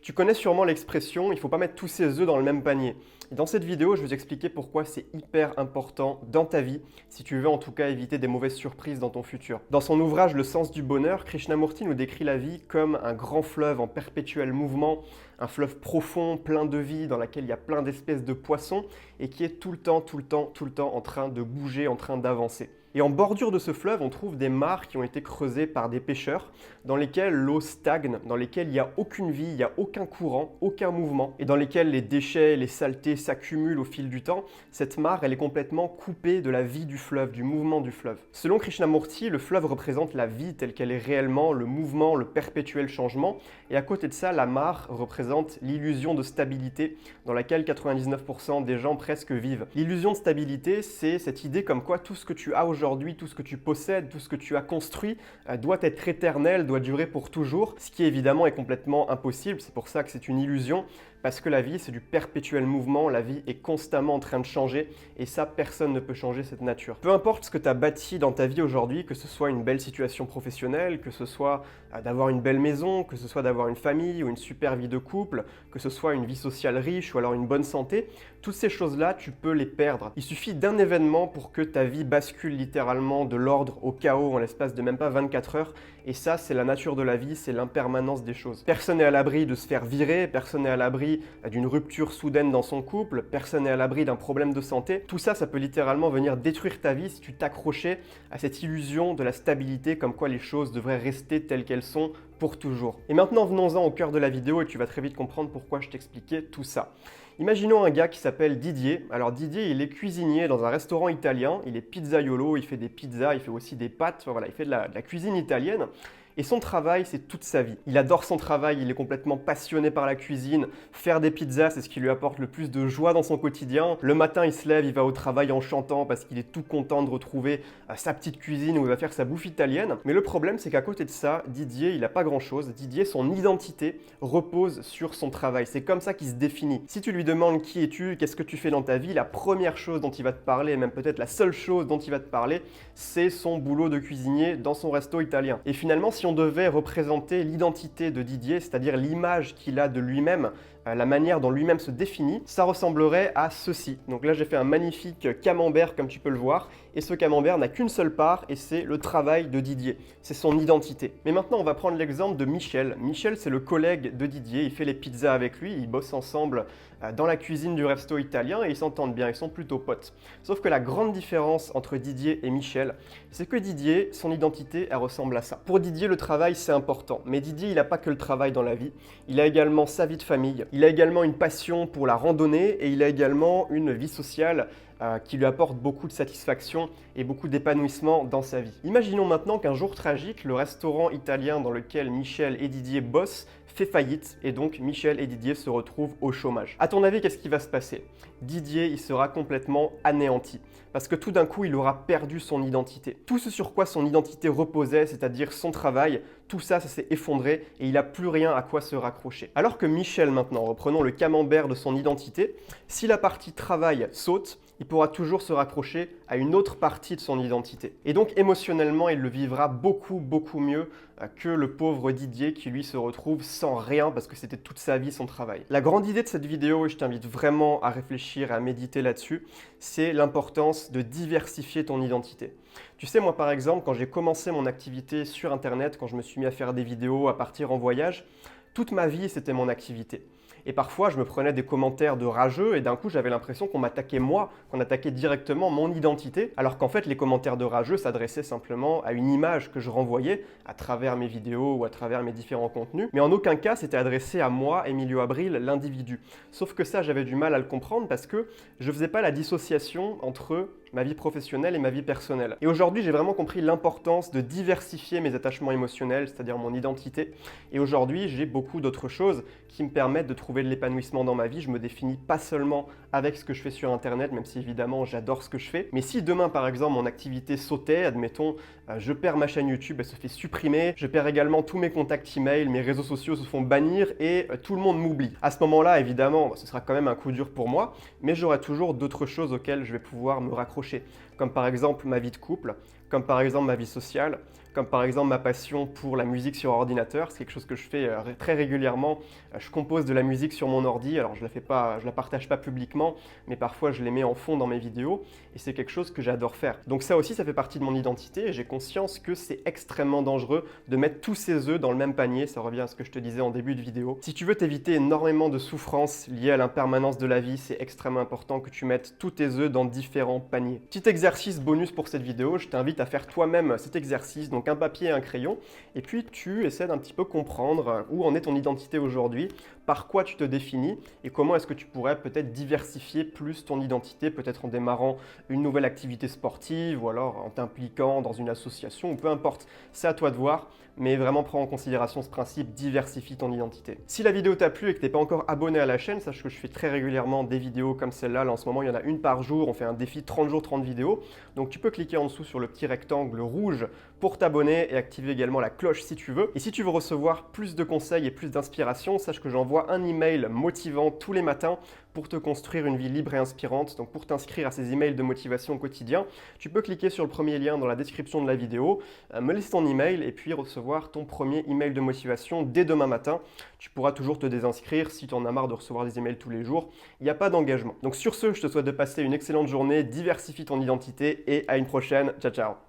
Tu connais sûrement l'expression « il ne faut pas mettre tous ses œufs dans le même panier ». Et dans cette vidéo, je vais t'expliquer pourquoi c'est hyper important dans ta vie, si tu veux en tout cas éviter des mauvaises surprises dans ton futur. Dans son ouvrage Le sens du bonheur, Krishnamurti nous décrit la vie comme un grand fleuve en perpétuel mouvement, un fleuve profond, plein de vie, dans lequel il y a plein d'espèces de poissons et qui est tout le temps en train de bouger, en train d'avancer. Et en bordure de ce fleuve, on trouve des mares qui ont été creusées par des pêcheurs, dans lesquelles l'eau stagne, dans lesquelles il n'y a aucune vie, il n'y a aucun courant, aucun mouvement, et dans lesquelles les déchets, les saletés s'accumulent au fil du temps. Cette mare, elle est complètement coupée de la vie du fleuve, du mouvement du fleuve. Selon Krishnamurti, le fleuve représente la vie telle qu'elle est réellement, le mouvement, le perpétuel changement, et à côté de ça, la mare représente l'illusion de stabilité, dans laquelle 99% des gens presque vivent. L'illusion de stabilité, c'est cette idée comme quoi tout ce que tu as aujourd'hui, tout ce que tu possèdes, tout ce que tu as construit doit être éternel, doit durer pour toujours, ce qui évidemment est complètement impossible. C'est pour ça que c'est une illusion, parce que la vie, c'est du perpétuel mouvement, la vie est constamment en train de changer, et ça, personne ne peut changer cette nature. Peu importe ce que tu as bâti dans ta vie aujourd'hui, que ce soit une belle situation professionnelle, que ce soit d'avoir une belle maison, que ce soit d'avoir une famille ou une super vie de couple, que ce soit une vie sociale riche ou alors une bonne santé, toutes ces choses-là, tu peux les perdre. Il suffit d'un événement pour que ta vie bascule littéralement de l'ordre au chaos en l'espace de même pas 24 heures, et ça, c'est la nature de la vie, c'est l'impermanence des choses. Personne n'est à l'abri de se faire virer, personne n'est à l'abri d'une rupture soudaine dans son couple, personne n'est à l'abri d'un problème de santé. Tout ça, ça peut littéralement venir détruire ta vie si tu t'accrochais à cette illusion de la stabilité, comme quoi les choses devraient rester telles qu'elles sont pour toujours. Et maintenant, venons-en au cœur de la vidéo et tu vas très vite comprendre pourquoi je t'expliquais tout ça. Imaginons un gars qui s'appelle Didier. Alors Didier, il est cuisinier dans un restaurant italien, il est pizzaiolo, il fait des pizzas, il fait aussi des pâtes, enfin, voilà, il fait de la cuisine italienne. Et son travail, c'est toute sa vie. Il adore son travail, il est complètement passionné par la cuisine. Faire des pizzas, c'est ce qui lui apporte le plus de joie dans son quotidien. Le matin, il se lève, il va au travail en chantant parce qu'il est tout content de retrouver sa petite cuisine où il va faire sa bouffe italienne. Mais le problème, c'est qu'à côté de ça, Didier, il n'a pas grand-chose. Didier, son identité repose sur son travail. C'est comme ça qu'il se définit. Si tu lui demandes qui es-tu, qu'est-ce que tu fais dans ta vie, la première chose dont il va te parler, et même peut-être la seule chose dont il va te parler, c'est son boulot de cuisinier dans son resto italien. Et finalement, si on devait représenter l'identité de Didier, c'est-à-dire l'image qu'il a de lui-même, la manière dont lui-même se définit, ça ressemblerait à ceci. Donc là, j'ai fait un magnifique camembert, comme tu peux le voir, et ce camembert n'a qu'une seule part, et c'est le travail de Didier. C'est son identité. Mais maintenant, on va prendre l'exemple de Michel. Michel, c'est le collègue de Didier, il fait les pizzas avec lui, ils bossent ensemble dans la cuisine du resto italien, et ils s'entendent bien, ils sont plutôt potes. Sauf que la grande différence entre Didier et Michel, c'est que Didier, son identité, elle ressemble à ça. Pour Didier, le travail, c'est important. Mais Didier, il n'a pas que le travail dans la vie, il a également sa vie de famille, il a également une passion pour la randonnée et il a également une vie sociale qui lui apporte beaucoup de satisfaction et beaucoup d'épanouissement dans sa vie. Imaginons maintenant qu'un jour tragique, le restaurant italien dans lequel Michel et Didier bossent fait faillite et donc Michel et Didier se retrouvent au chômage. À ton avis, qu'est-ce qui va se passer? Didier, il sera complètement anéanti parce que tout d'un coup, il aura perdu son identité. Tout ce sur quoi son identité reposait, c'est-à-dire son travail, tout ça, ça s'est effondré et il n'a plus rien à quoi se raccrocher. Alors que Michel maintenant, reprenons le camembert de son identité, si la partie travail saute, il pourra toujours se raccrocher à une autre partie de son identité. Et donc émotionnellement, il le vivra beaucoup mieux que le pauvre Didier qui lui se retrouve sans rien parce que c'était toute sa vie son travail. La grande idée de cette vidéo, et je t'invite vraiment à réfléchir, à méditer là-dessus, c'est l'importance de diversifier ton identité. Tu sais, moi par exemple, quand j'ai commencé mon activité sur Internet, quand je me suis mis à faire des vidéos, à partir en voyage, toute ma vie c'était mon activité. Et parfois, je me prenais des commentaires de rageux et d'un coup, j'avais l'impression qu'on m'attaquait moi, qu'on attaquait directement mon identité, alors qu'en fait, les commentaires de rageux s'adressaient simplement à une image que je renvoyais à travers mes vidéos ou à travers mes différents contenus. Mais en aucun cas, c'était adressé à moi, Emilio Abril, l'individu. Sauf que ça, j'avais du mal à le comprendre parce que je ne faisais pas la dissociation entre ma vie professionnelle et ma vie personnelle. Et aujourd'hui, j'ai vraiment compris l'importance de diversifier mes attachements émotionnels, c'est-à-dire mon identité. Et aujourd'hui, j'ai beaucoup d'autres choses qui me permettent de trouver de l'épanouissement dans ma vie. Je me définis pas seulement avec ce que je fais sur Internet, même si évidemment j'adore ce que je fais. Mais si demain, par exemple, mon activité sautait, admettons, je perds ma chaîne YouTube, elle se fait supprimer, je perds également tous mes contacts email, mes réseaux sociaux se font bannir et tout le monde m'oublie. À ce moment-là, évidemment, ce sera quand même un coup dur pour moi, mais j'aurai toujours d'autres choses auxquelles je vais pouvoir me raccrocher, comme par exemple ma vie de couple, comme par exemple ma vie sociale, comme par exemple ma passion pour la musique sur ordinateur. C'est quelque chose que je fais très régulièrement. Je compose de la musique sur mon ordi, alors je la fais pas, je la partage pas publiquement, mais parfois je les mets en fond dans mes vidéos et c'est quelque chose que j'adore faire. Donc ça aussi, ça fait partie de mon identité et j'ai conscience que c'est extrêmement dangereux de mettre tous ses œufs dans le même panier. Ça revient à ce que je te disais en début de vidéo. Si tu veux t'éviter énormément de souffrances liées à l'impermanence de la vie, c'est extrêmement important que tu mettes tous tes œufs dans différents paniers. Petit exercice bonus pour cette vidéo, je t'invite à faire toi-même cet exercice, donc un papier et un crayon, et puis tu essaies d'un petit peu comprendre où en est ton identité aujourd'hui, par quoi tu te définis et comment est-ce que tu pourrais peut-être diversifier plus ton identité, peut-être en démarrant une nouvelle activité sportive ou alors en t'impliquant dans une association ou peu importe. C'est à toi de voir, mais vraiment prends en considération ce principe, diversifie ton identité. Si la vidéo t'a plu et que tu n'es pas encore abonné à la chaîne, sache que je fais très régulièrement des vidéos comme celle-là. Là, en ce moment, il y en a une par jour. On fait un défi 30 jours, 30 vidéos. Donc tu peux cliquer en dessous sur le petit rectangle rouge pour t'abonner et activer également la cloche si tu veux. Et si tu veux recevoir plus de conseils et plus d'inspiration, sache que j'envoie un email motivant tous les matins pour te construire une vie libre et inspirante. Donc pour t'inscrire à ces emails de motivation au quotidien, tu peux cliquer sur le premier lien dans la description de la vidéo, me laisser ton email et puis recevoir ton premier email de motivation dès demain matin. Tu pourras toujours te désinscrire si tu en as marre de recevoir des emails tous les jours. Il n'y a pas d'engagement. Donc sur ce, je te souhaite de passer une excellente journée, diversifie ton identité et à une prochaine. Ciao, ciao.